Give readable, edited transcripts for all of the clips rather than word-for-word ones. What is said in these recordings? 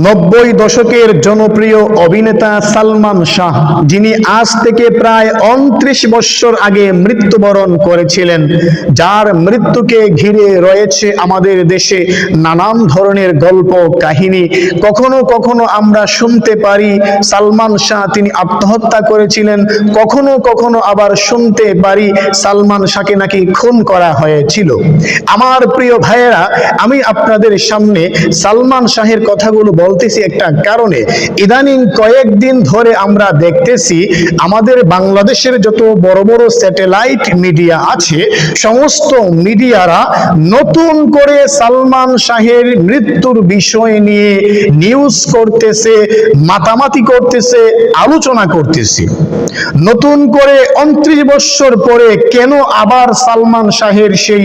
90 দশকের জনপ্রিয় অভিনেতা সালমান শাহ, যিনি আজ থেকে প্রায় 29 বছর আগে মৃত্যুবরণ করেছিলেন, যার মৃত্যুকে ঘিরে রয়েছে আমাদের দেশে নানান ধরনের গল্প কাহিনী। কখনো কখনো আমরা শুনতে পারি সালমান শাহ তিনি আত্মহত্যা করেছিলেন, কখনো কখনো আবার শুনতে পারি সালমান শাহকে নাকি খুন করা হয়েছিল। আমার প্রিয় ভাইয়েরা, আমি আপনাদের সামনে সালমান শাহের কথাগুলো বলতেছি একটা কারণে। ইদানিং কয়েকদিন ধরে আমরা দেখতেছি আমাদের বাংলাদেশের যত বড় বড় স্যাটেলাইট মিডিয়া আছে, সমস্ত মিডিয়ারা নতুন করে সালমান শাহের মৃত্যুর বিষয় নিয়ে নিউজ করতেছে, মাতামাতি করতেছে, আলোচনা করতেছে। নতুন করে 29 বছর পরে কেন আবার সালমান শাহের সেই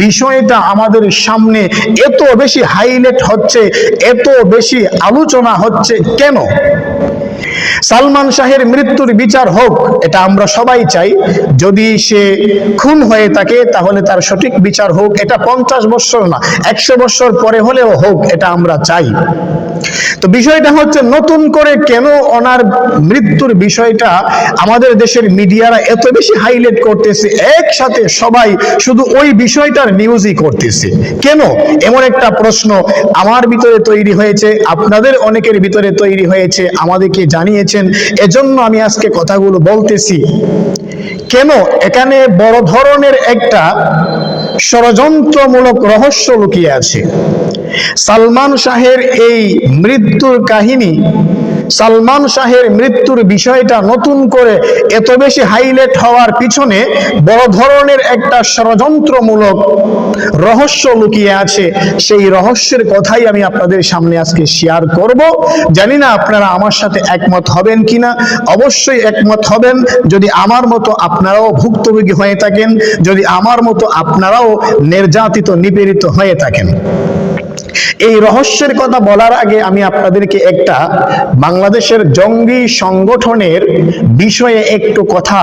বিষয়টা আমাদের সামনে এত বেশি হাইলাইট হচ্ছে, এত বেশি আলোচনা হচ্ছে কেন? সালমান শাহের মৃত্যুর বিচার হোক, এটা আমরা সবাই চাই। যদি সে খুন হয়ে থাকে তাহলে তার সঠিক বিচার হোক, এটা 50 বছর না 100 বছর পরে হলেও হোক, এটা আমরা চাই। তো বিষয়টা হচ্ছে নতুন করে কেন ওনার মৃত্যুর বিষয়টা আমাদের দেশের মিডিয়ারা এত বেশি হাইলাইট করতেছে, একসাথে সবাই শুধু ওই বিষয়টার নিউজই করতেছে কেন? এমন একটা প্রশ্ন আমার ভিতরে তৈরি হয়েছে, আপনাদের অনেকের ভিতরে তৈরি হয়েছে, আমাদেরকে জানিয়েছেন। এজন্য আমি আজকে কথাগুলো বলতেছি। কেন? এখানে বড় ধরনের একটা ষড়যন্ত্রমূলক রহস্য লুকিয়ে আছে। সালমান শাহের এই মৃত্যুর কাহিনী, সালমান শাহের মৃত্যুর বিষয়টা নতুন করে এত বেশি হাইলাইট হওয়ার পিছনে বড় ধরনের একটা ষড়যন্ত্রমূলক রহস্য লুকিয়ে আছে। সেই রহস্যের কথাই আমি আপনাদের সামনে আজকে শেয়ার করব। জানি না আপনারা আমার সাথে একমত হবেন কিনা, অবশ্যই একমত হবেন যদি আমার মতো আপনারাও ভুক্তভোগী হয়ে থাকেন, যদি আমার মতো আপনারাও নির্যাতিত নিপীড়িত হয়ে থাকেন। এই রহস্যের কথা বলার আগে আমি আপনাদেরকে একটা বাংলাদেশের জঙ্গি সংগঠনের বিষয়ে একটু কথা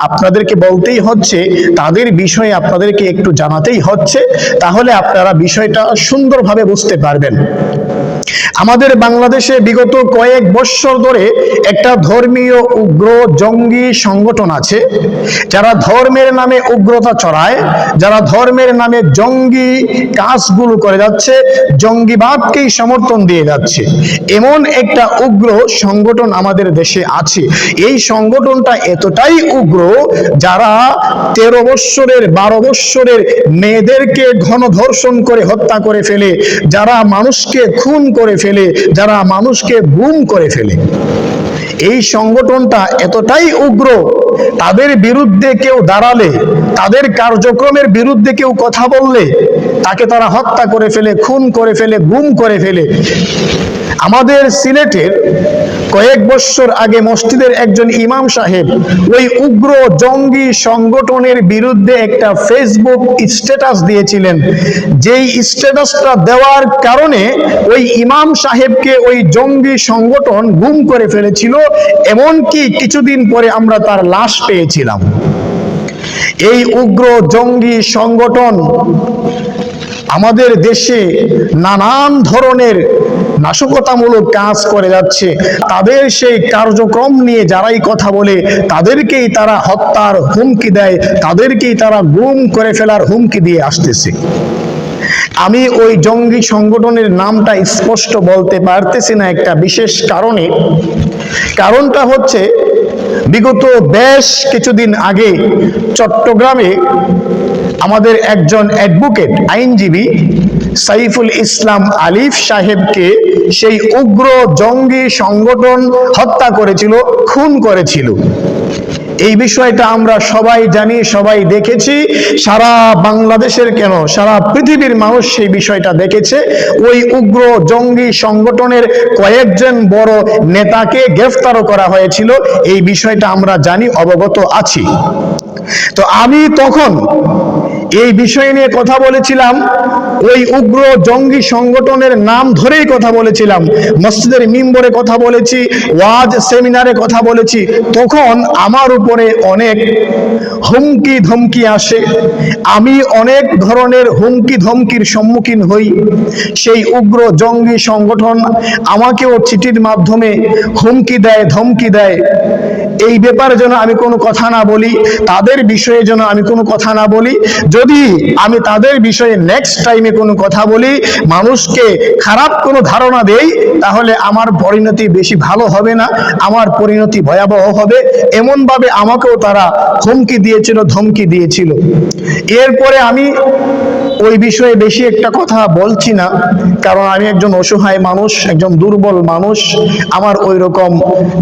আপনাদেরকে বলতেই হচ্ছে, তাদের বিষয়ে আপনাদেরকে একটু জানাতেই হচ্ছে, তাহলে আপনারা বিষয়টা সুন্দরভাবে বুঝতে পারবেন। আমাদের বাংলাদেশে বিগত কয়েক বছর ধরে একটা ধর্মীয় উগ্র জঙ্গি সংগঠন আছে, যারা ধর্মের নামে উগ্রতা ছড়ায়, যারা ধর্মের নামে জঙ্গি কাজগুলো করে যাচ্ছে, জঙ্গিবাদকেই সমর্থন দিয়ে যাচ্ছে। এমন একটা উগ্র সংগঠন আমাদের দেশে আছে। এই সংগঠনটা এতটাই উগ্র, যারা 13 বৎসরের 12 বৎসরের মেয়েদেরকে গণধর্ষণ করে হত্যা করে ফেলে, যারা মানুষকে খুন করে ফেলে, যারা মানুষকে গুম করে ফেলে। এই সংগঠনটা এতটাই উগ্র, তাদের বিরুদ্ধে কেউ দাঁড়ালে, তাদের কার্যক্রমের বিরুদ্ধে কেউ কথা বললে তাকে তারা হত্যা করে ফেলে, খুন করে ফেলে, গুম করে ফেলে। আমাদের সিলেটের কয়েক বছর আগে মসজিদের একজন ইমাম সাহেব ওই উগ্র জঙ্গি সংগঠনের বিরুদ্ধে একটা ফেসবুক স্ট্যাটাস দিয়েছিলেন। যেই স্ট্যাটাসটা দেওয়ার কারণে ওই ইমাম সাহেবকে ওই জঙ্গি সংগঠন গুম করে ফেলেছিল, এমনকি কিছুদিন পরে আমরা তার লাশ পেয়েছিলাম। এই উগ্র জঙ্গি সংগঠন আমাদের দেশে নানান ধরনের নাশকতামূলক কাজ করে যাচ্ছে। তাদের সেই কার্যক্রম নিয়ে যারাই কথা বলে তাদেরকেই তারা হত্যার হুমকি দেয়, তাদেরকেই তারা গুম করে ফেলার হুমকি দিয়ে আসতেছে। আমি ওই জঙ্গি সংগঠনের নামটা স্পষ্ট বলতে পারতেছি না একটা বিশেষ কারণে। কারণটা হচ্ছে বিগত বেশ কিছুদিন আগে চট্টগ্রামে আমাদের একজন অ্যাডভোকেট আইনজীবী সাইফুল ইসলাম আলিফ সাহেবকে সেই উগ্র জঙ্গি সংগঠন হত্যা করেছিল, খুন করেছিল। এই বিষয়টা আমরা সবাই জানি, সবাই দেখেছি। সারা বাংলাদেশের কেন সারা পৃথিবীর মানুষ সেই বিষয়টা দেখেছে। ওই উগ্র জঙ্গি সংগঠনের কয়েকজন বড় নেতাকে গ্রেফতারও করা হয়েছিল। এই বিষয়টা আমরা জানি, অবগত আছি। তো আমি তখন এই বিষয় নিয়ে কথা বলেছিলাম ওই উগ্র জঙ্গি সংগঠনের নাম ধরেই কথা বলেছিলাম, মসজিদের মিম্বরে কথা বলেছি, ওয়াজ সেমিনারে কথা বলেছি, তখন আমার উপরে অনেক হুমকি ধমকি আসে। আমি অনেক ধরনের হুমকি ধমকির সম্মুখীন হই। সেই উগ্র জঙ্গি সংগঠন আমাকেও চিঠির মাধ্যমে হুমকি দেয়, ধমকি দেয়। এই ব্যাপারে যেন আমি কোনো কথা না বলি, তাদের বিষয়ে যেন আমি কোনো কথা না বলি। যদি আমি তাদের বিষয়ে নেক্সট টাইমে কোনো কথা বলি, মানুষকে খারাপ কোনো ধারণা দেই, তাহলে আমার পরিণতি বেশি ভালো হবে না, আমার পরিণতি ভয়াবহ হবে। এমনভাবে আমাকেও তারা হুমকি দিয়েছিল, ধমকি দিয়েছিল। এরপরে আমি ওই বিষয়ে বেশি একটা কথা বলছি না, কারণ আমি একজন অসহায় মানুষ, একজন দুর্বল মানুষ। আমার ওই রকম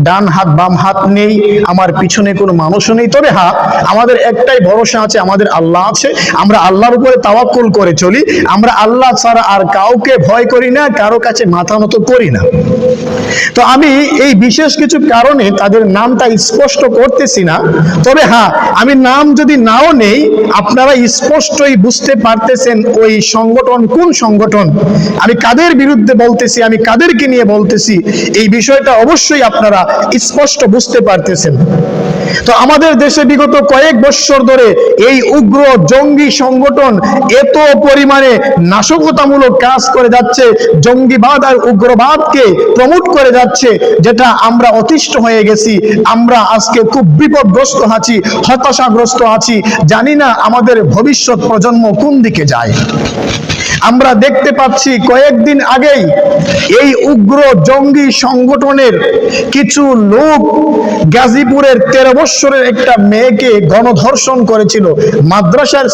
ডান হাত বাম হাত নেই, আমার পিছনে কোনো মানুষও নেই। তবে হ্যাঁ, আমাদের একটাই ভরসা আছে, আমাদের আল্লাহ আছে। আমরা আল্লাহর উপরে তাওয়াক্কুল করে চলি। আমরা আল্লাহ ছাড়া আর কাউকে ভয় করি না, কারো কাছে মাথা নত করি না। তো আমি এই বিশেষ কিছু কারণে তাদের নামটা স্পষ্ট করতেছি না। তবে হ্যাঁ, আমি নাম যদি নাও নেই, আপনারা স্পষ্টই বুঝতে পারতেছেন ওই সংগঠন কোন সংগঠন, আমি কাদের বিরুদ্ধে বলতেছি, আমি কাদেরকে নিয়ে বলতেছি, এই বিষয়টা অবশ্যই আপনারা স্পষ্ট বুঝতে পারতেছেন। তো আমাদের দেশে বিগত কয়েক বছর ধরে এই উগ্র জঙ্গি সংগঠন এত পরিমাণে নাশকতামূলক কাজ করে যাচ্ছে, জঙ্গিবাদ আর উগ্রবাদকে প্রমোট করে যাচ্ছে, যেটা আমরা অতিষ্ঠ হয়ে গেছি। আমরা আজকে খুব বিপদগ্রস্ত আছি, হতাশাগ্রস্ত আছি। জানি না আমাদের ভবিষ্যৎ প্রজন্ম কোন দিকে যায়। আমরা দেখতে পাচ্ছি কয়েকদিন আগেই এই উগ্র জঙ্গি সংগঠনের কিছু লোক গাজীপুরের 13 বছরের একটা মেয়েকে গণধর্ষণ করেছিল, মাদ্রাসার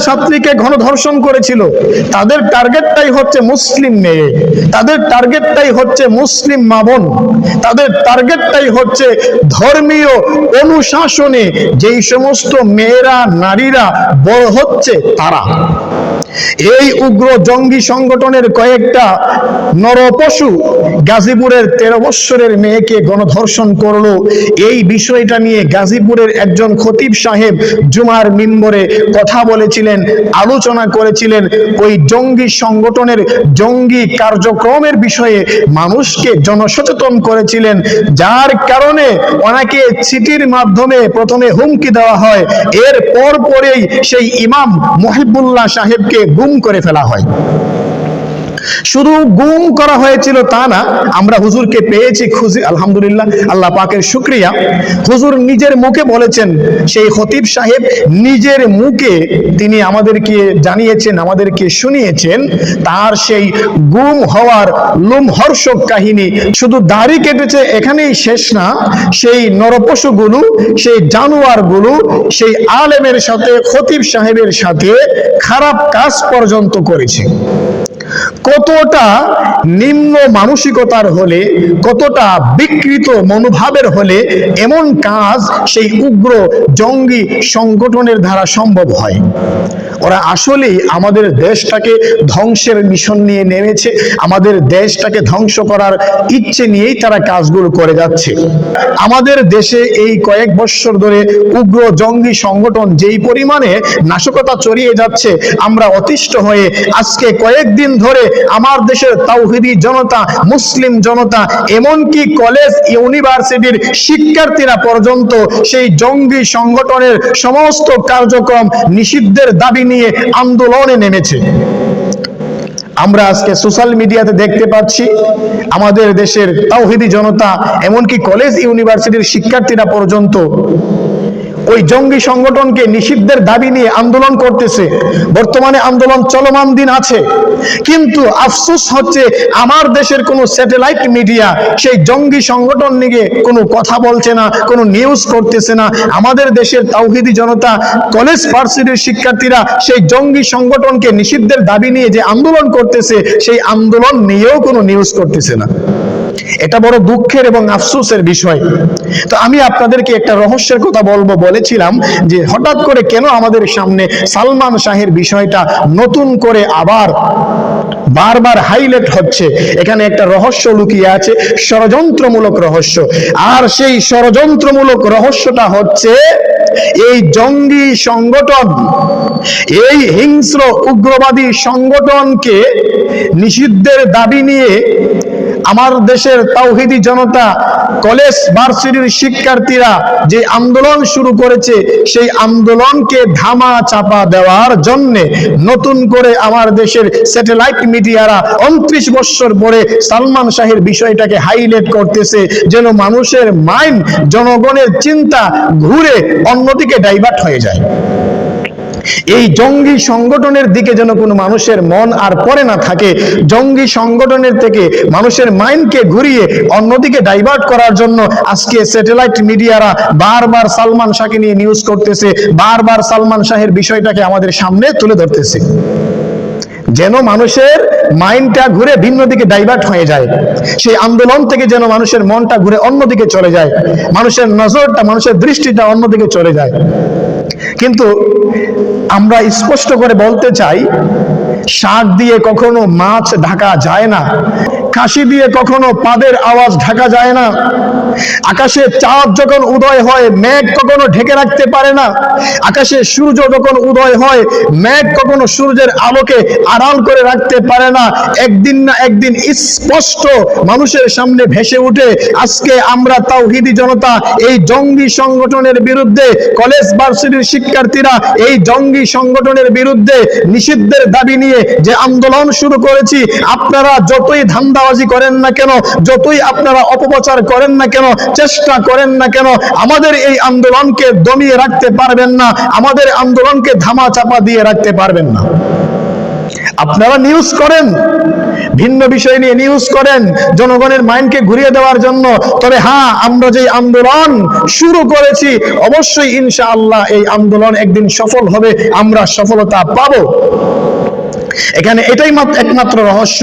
ছাত্রীকে গণধর্ষণ করেছিল। তাদের টার্গেটটাই হচ্ছে মুসলিম মেয়ে, তাদের টার্গেটটাই হচ্ছে মুসলিম মা বোন, তাদের টার্গেটটাই হচ্ছে ধর্মীয় অনুশাসনে যেই সমস্ত মেয়েরা নারীরা বড় হচ্ছে তারা। এই উগ্র জঙ্গি সংগঠনের কয়েকটা নরপশু গাজীপুরের 13 বছরের মেয়েকে গণধর্ষণ করলো। এই বিষয়টা নিয়ে গাজীপুরের একজন খতিব সাহেব জুমার মিম্বরে কথা বলেছিলেন, আলোচনা করেছিলেন। ওই জঙ্গি সংগঠনের জঙ্গি কার্যক্রমের বিষয়ে মানুষকে জনসচেতন করেছিলেন, যার কারণে ওনাকে চিঠির মাধ্যমে প্রথমে হুমকি দেওয়া হয়, এর পরেই সেই ইমাম মহিবুল্লাহ সাহেবকে গুম করে ফেলা হয়। শুধু গুম করা হয়েছিল তা না, আমরা হুজুরকে পেয়েছি খুঁজে, আলহামদুলিল্লাহ, আল্লাহ পাকের শুকরিয়া। হুজুর নিজের মুখে বলেছেন, সেই খতিব সাহেব নিজের মুখে তিনি আমাদেরকে জানিয়েছেন, আমাদেরকে শুনিয়েছেন তার সেই গুম হওয়ার লোমহর্ষক কাহিনী। শুধু দাড়ি কেটেছে এখানেই শেষ না, সেই নরপশুগুলো, সেই জানোয়ারগুলো সেই আলেমের সাথে, খতিব সাহেবের সাথে খারাপ কাজ পর্যন্ত করেছে। কতটা নিম্ন মানসিকতার হলে, কতটা বিকৃত মনোভাবের হলে এমন কাজ সেই উগ্র জঙ্গি সংগঠনের দ্বারা সম্ভব হয়। ওরা আসলেই আমাদের দেশটাকে ধ্বংসের মিশন নিয়ে নেমেছে, আমাদের দেশটাকে ধ্বংস করার ইচ্ছে নিয়েই তারা কাজগুলো করে যাচ্ছে। আমাদের দেশে এই কয়েক বছর ধরে উগ্র জঙ্গি সংগঠন যেই পরিমাণে নাশকতা ছড়িয়ে যাচ্ছে, আমরা অতিষ্ঠ হয়ে আজকে কয়েকদিন ধরে আমার দেশের তাওহীদি জনতা, মুসলিম জনতা, এমনকি কলেজ ইউনিভার্সিটির শিক্ষার্থীরা পর্যন্ত সেই জঙ্গি সংগঠনের সমস্ত কার্যক্রম নিষিদ্ধের দাবি নিয়ে আন্দোলনে নেমেছে। আমরা আজকে সোশ্যাল মিডিয়াতে দেখতে পাচ্ছি আমাদের দেশের তাওহীদি জনতা, এমনকি কলেজ ইউনিভার্সিটির শিক্ষার্থীরা পর্যন্ত ওই জঙ্গি সংগঠনকে নিষিদ্ধের দাবি নিয়ে আন্দোলন করতেছে। বর্তমানে আন্দোলন চলমান দিন আছে, কিন্তু আফসোস হচ্ছে আমার দেশের কোনো স্যাটেলাইট মিডিয়া সেই জঙ্গি সংগঠন নিয়ে কোনো কথা বলছে না, কোনো নিউজ করতেছে না। আমাদের দেশের তাওহীদি জনতা, কলেজ ভার্সিটির শিক্ষার্থীরা সেই জঙ্গি সংগঠনকে নিষিদ্ধের দাবি নিয়ে যে আন্দোলন করতেছে, সেই আন্দোলন নিয়েও কোনো নিউজ করতেছে না। এটা বড় দুঃখের এবং আফসোসের বিষয়। তো আমি আপনাদেরকে একটা রহস্যের কথা বলেছিলাম যে হঠাৎ করে কেন আমাদের সামনে সালমান শাহের বিষয়টা নতুন করে আবার বারবার হাইলাইট হচ্ছে। এখানে একটা রহস্য লুকিয়ে আছে, ষড়যন্ত্রমূলক রহস্য। আর সেই ষড়যন্ত্রমূলক রহস্যটা হচ্ছে এই জঙ্গি সংগঠন, এই হিংস্র উগ্রবাদী সংগঠনকে নিষিদ্ধের দাবি নিয়ে আমার দেশের তাওহীদি জনতা, কলেজ ভার্সিটির শিক্ষার্থীরা যে আন্দোলন শুরু করেছে, সেই আন্দোলনকে ধামা চাপা দেওয়ার জন্য নতুন করে আমার দেশের স্যাটেলাইট মিডিয়ারা 29 বছর পরে সালমান শাহের বিষয়টাকে হাইলাইট করতেছে, যেন মানুষের মাইন্ড, জনগণের চিন্তা ঘুরে অন্যদিকে ডাইভার্ট হয়ে যায়। এই জঙ্গি সংগঠনের দিকে যেন কোনো মানুষের মন আর পড়ে না থাকে, জঙ্গি সংগঠনের থেকে মানুষের মাইন্ডকে ঘুরিয়ে অন্যদিকে ডাইভার্ট করার জন্য আজকে স্যাটেলাইট মিডিয়ারা বারবার সালমান শাহকে নিয়ে নিউজ করতেছে, বারবার সালমান শাহের বিষয়টাকে আমাদের সামনে তুলে ধরতেছে, যেন মানুষের মাইন্ডটা ঘুরে ভিন্ন দিকে ডাইভার্ট হয়ে যায়, সেই আন্দোলন থেকে যেন মানুষের মনটা ঘুরে অন্যদিকে চলে যায়, মানুষের নজরটা, মানুষের দৃষ্টিটা অন্যদিকে চলে যায়। কিন্তু আমরা স্পষ্ট করে বলতে চাই, শাক দিয়ে কখনো মাছ ঢাকা যায় না, কাশি দিয়ে কখনো পাদের আওয়াজ ঢাকা যায় না, আকাশে চাঁদ যখন উদয় হয় মেঘ কখনো ঢেকে রাখতে পারে না, আকাশে সূর্য যখন উদয় হয় মেঘ কখনো সূর্যের আলোকে আড়াল করে রাখতে পারে না। একদিন না একদিন স্পষ্ট মানুষের সামনে ভেসে উঠে। আজকে আমরা তাওহীদি জনতা এই জঙ্গি সংগঠনের বিরুদ্ধে, কলেজ ভার্সিটির শিক্ষার্থীরা এই জঙ্গি সংগঠনের বিরুদ্ধে নিষিদ্ধের দাবি নিয়ে যে আন্দোলন শুরু করেছি। আপনারা যতই ধান্দাবাজি করেন না কেন, যতই আপনারা অপপ্রচার করেন না কেন, চেষ্টা করেন না কেন, আমাদের এই আন্দোলনকে দমিয়ে রাখতে পারবেন না, আমাদের আন্দোলনকে ধামা চাপা দিয়ে রাখতে পারবেন না। আপনারা নিউজ করেন, ভিন্ন বিষয় নিয়ে নিউজ করেন জনগণের মাইন্ডকে ঘুরিয়ে দেওয়ার জন্য, তবে হ্যাঁ, আমরা যে আন্দোলন শুরু করেছি অবশ্যই ইনশাআল্লাহ এই আন্দোলন একদিন সফল হবে, আমরা সফলতা পাবো। এখানে এটাই একমাত্র রহস্য।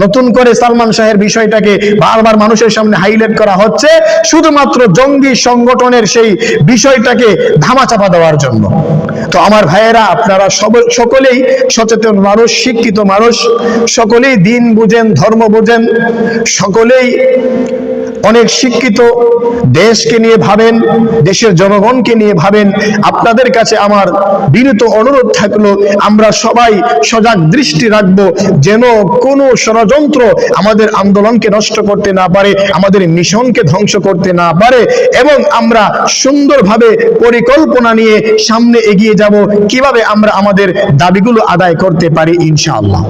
নতুন করে সালমান শাহের বিষয়টাকে বারবার মানুষের সামনে হাইলাইট করা হচ্ছে শুধুমাত্র জঙ্গি সংগঠনের সেই বিষয়টাকে ধামাচাপা দেওয়ার জন্য। তো আমার ভাইয়েরা, আপনারা সকলেই সচেতন মানুষ, শিক্ষিত মানুষ, সকলেই দিন বুঝেন, ধর্ম বুঝেন, সকলেই অনেক শিক্ষিত, দেশকে নিয়ে ভাবেন, দেশের জনগণকে নিয়ে ভাবেন। আপনাদের কাছে আমার বিনীত অনুরোধ থাকলো, আমরা সবাই সজাগ দৃষ্টি রাখবো, যেন কোনো ষড়যন্ত্র আমাদের আন্দোলনকে নষ্ট করতে না পারে, আমাদের মিশনকে ধ্বংস করতে না পারে, এবং আমরা সুন্দরভাবে পরিকল্পনা নিয়ে সামনে এগিয়ে যাব, কিভাবে আমরা আমাদের দাবিগুলো আদায় করতে পারি ইনশাআল্লাহ।